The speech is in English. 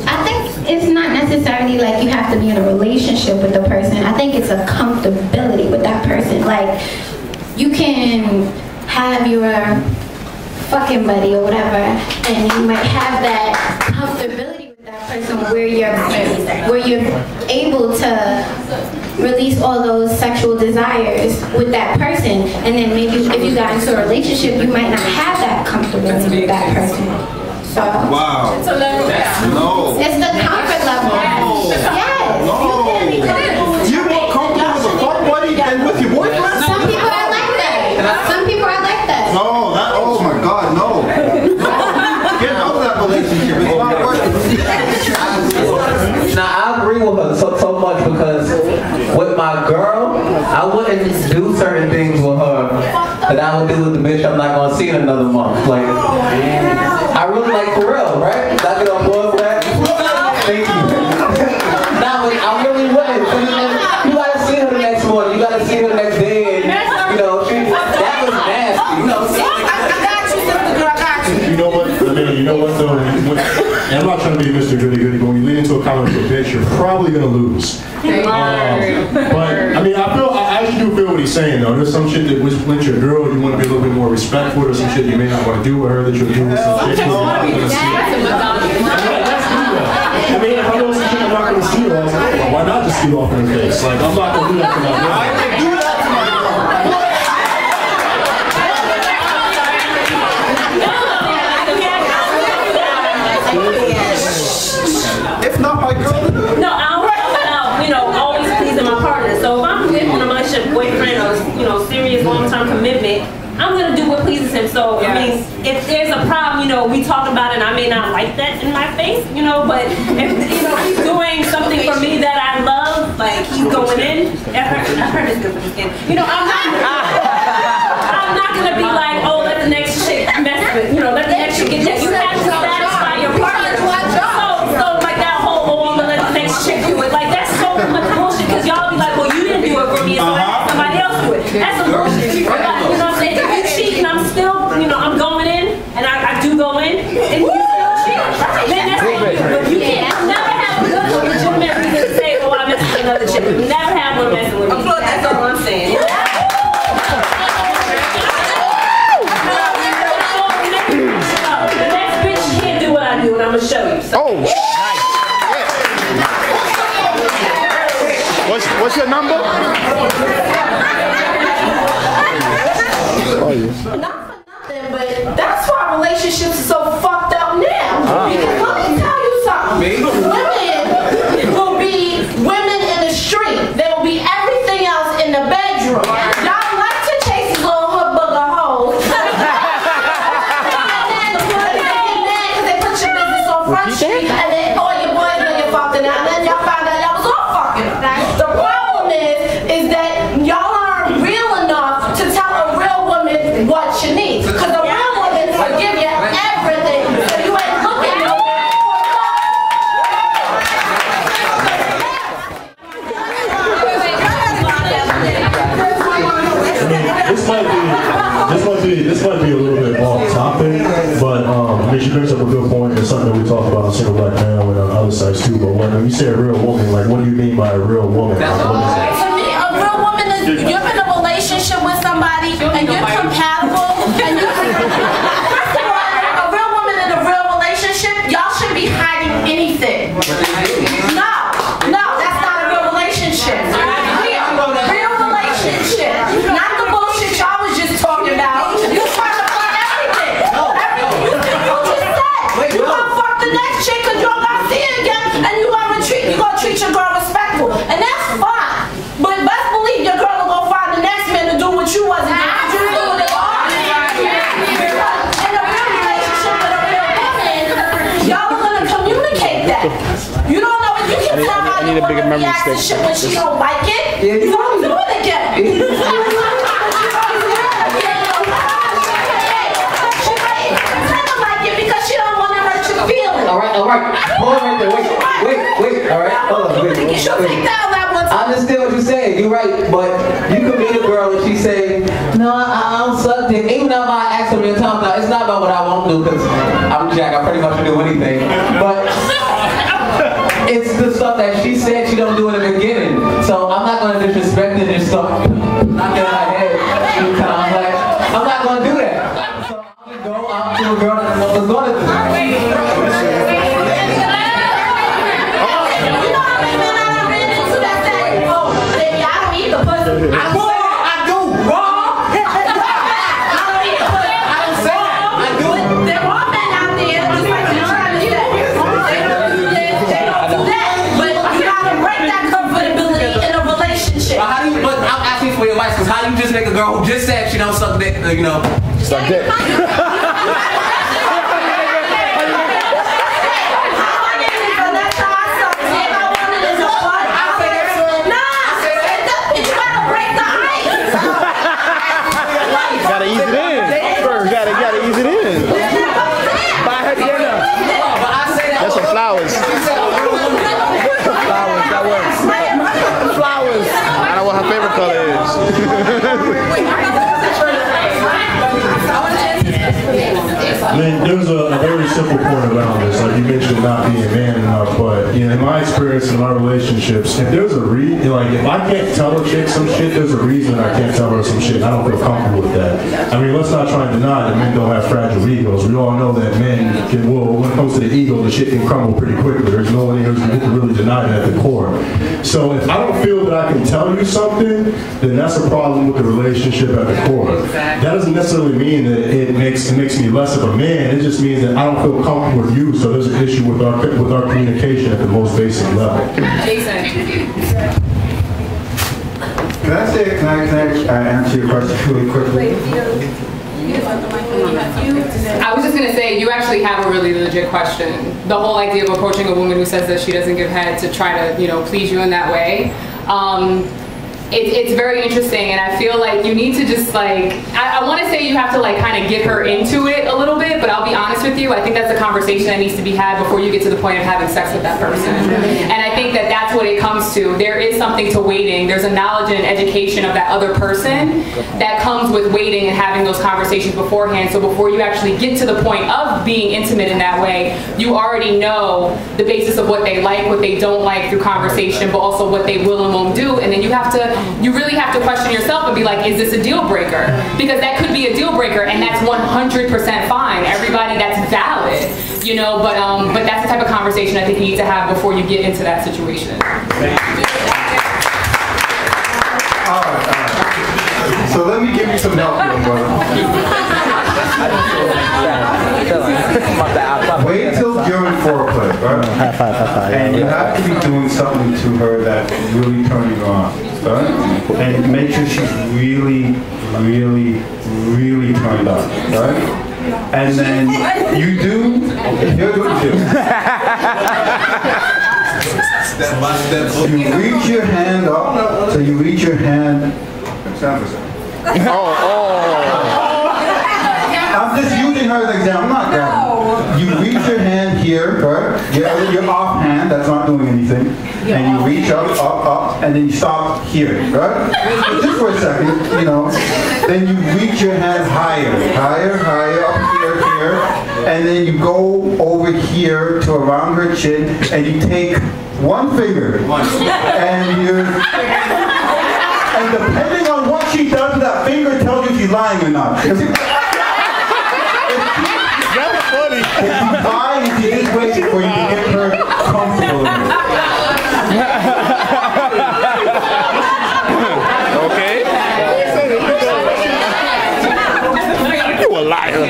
I think it's not necessarily like you have to be in a relationship with the person. I think it's a comfortability with that person. Like, you can have your fucking buddy or whatever, and you might have that comfortability with that person where you're able to release all those sexual desires with that person, and then maybe if you got into a relationship, you might not have that comfortability with that person. So wow. It's a level. No. It's the comfort level. No. Yes. No. You're more comfortable with a fuck buddy than with your boyfriend? Some people are like that. Some people are like that. No, that, oh my God, no. Get out of that relationship. It's not working. Now, I agree with her so much because with my girl, I wouldn't do certain things with her that I would do with the bitch I'm not going to see in another month. Like, I really like for real, right? I get on board with that. Thank you. Now, I really wouldn't. You gotta see her the next morning. You gotta see her the next day. And, you know, that was nasty. You know, I got you, sister girl. I got you. You know what? I mean, you know what though? And I'm not trying to be Mr. Goody Goody, but when you lean into a comment with a bitch, you're probably gonna lose. But I mean, I actually do feel what he's saying though. There's some shit that when you're a girl, you want to be a little bit more respectful. There's some shit you may not want to do with her that you'll do with some shit you're not gonna see. I mean, if I know some shit I'm not gonna see off, well, why not just see off in her face? Like, I'm not gonna do that to my girl. I can do that to my girl. If not my girl. No, I'm about, you know, always pleasing my partner. So if I'm in a relationship, boyfriend, or, you know, serious long-term commitment, I'm gonna do what pleases him. So I mean, if there's a problem, you know, we talk about it, and I may not like that in my face, you know, but if, you know, he's doing something for me that I love, like he's going in, I heard it's good for the skin. You know, I'm not gonna be like, oh, let the next chick mess with, you know, let the next chick get that. You have to satisfy your partner. So like that whole, oh, I'm gonna let the next chick do it. Like that's so much bullshit, because y'all be like, well, you didn't do it for me, so I had somebody else do it. That's some bullshit. You know what I'm saying? If you cheat and I'm still, you know, I'm going in, and I do go in, and you still cheat, then that's what you do. But you can't never have a good legitimate reason to say, oh, I messed with another chick. Never have one messing with me. That's all I'm saying. The next bitch can't do what I do, and I'm gonna show you. So. Oh, nice. What's your number? Oh, yeah. Not for nothing, but that's why relationships are so fucked up now. Because let me tell you something. Women will be women in the street. They will be everything else in the bedroom. Y'all like to chase these little hood booger hoes. And then they get mad because they put your business on Front Street, and then all your boys know you're fucking out, and then y'all found out y'all was all fucking. The problem is that y'all aren't real enough to tell a real woman what she needs. Because a real woman will give you everything. So you ain't looking no This might be a little bit off topic, but I mean, she brings up a good point. It's something that we talk about on Single Black Now and on other sites too. But when you say a real woman, like, what do you mean by a real woman? Like, what is that? To me, a real woman is you're in a relationship with somebody and you're compatible and you first of all, a real woman in a real relationship, y'all shouldn't be hiding anything. No, that's not a real relationship. Real relationship. Not the bullshit y'all was just talking about. You trying to fuck everything. Everything you just said. You gonna fuck the next chick because you don't gotta see it again, and you gonna treat your girl respectful. And that's fine. But best believe your girl will go find the next man to do what you wasn't doing. You doing it all. In a real relationship with a real woman, y'all are gonna communicate that. You don't know if you can tell how you wanna react to shit when she don't like it. You don't do it again. All right. Hold on right there. Wait. All right. Hold on. Wait. I understand what you're saying. You're right. But you could meet a girl and she say, no, I don't suck dick. Even though I ask her real time, now it's not about what I won't do, because I'm Jack, I pretty much do anything. But it's the stuff that she said she don't do in the beginning. So I'm not gonna disrespect it and just start knocking in my head. I'm like, I'm not gonna do that. So I'm gonna go out to a girl that I know is gonna do that. Because how you just make a girl who just said she don't suck dick, you know? Suck dick. Gotta ease it in. First, gotta ease it in. Buy her dinner. That's some flowers. Flowers, that works. Flowers. I know what her favorite color is. I mean, there's a very simple point around this. Like you mentioned, not being man enough, but you know, in my experience in my relationships, if there's a like if I can't tell a chick some shit, there's a reason I can't tell her some shit. I don't feel comfortable with that. I mean, let's not try and deny that men don't have fragile egos. We all know that men can. Well, when it comes to the ego, the shit can crumble pretty quickly. There's no one here who can really deny that at the core. So if I don't feel that I can tell you something, then that's a problem with the relationship at the core. That doesn't necessarily mean that it makes me less of a man. It just means that I don't feel comfortable with you. So there's an issue with our communication at the most basic level. Can I answer your question really quickly? I was just going to say, you actually have a really legit question. The whole idea of approaching a woman who says that she doesn't give head to try to, you know, please you in that way. It's very interesting, and I feel like you need to just like, I want to say you have to like kind of get her into it a little bit, but I'll be honest with you, I think that's a conversation that needs to be had before you get to the point of having sex with that person. And I think that that's what it comes to. There is something to waiting. There's a knowledge and education of that other person that comes with waiting and having those conversations beforehand. So before you actually get to the point of being intimate in that way, you already know the basis of what they like, what they don't like through conversation, but also what they will and won't do. And then you really have to question yourself and be like, is this a deal breaker? Because that could be a deal breaker, and that's 100% fine. Everybody, that's valid, you know. But that's the type of conversation I think you need to have before you get into that situation. All right. So let me give you some help here, brother. Wait till during foreplay, right? And you have to be doing something to her that really turns you on, right? And make sure she's really, really, really turned on, right? And then you do, here's what you do. You reach your hand up, so you reach your hand. I'm just using her as an example. I'm not grabbing. You reach your hand here, right? Your off hand, that's not doing anything. And you reach up, and then you stop here, right? Just for a second, you know. Then you reach your hand higher, up here, and then you go over here to around her chin, and you take one finger, and depending on what she does with that finger tells you if she's lying or not. That's funny. If you lie, if you just wait for you to get her comfortable. Okay. You a liar.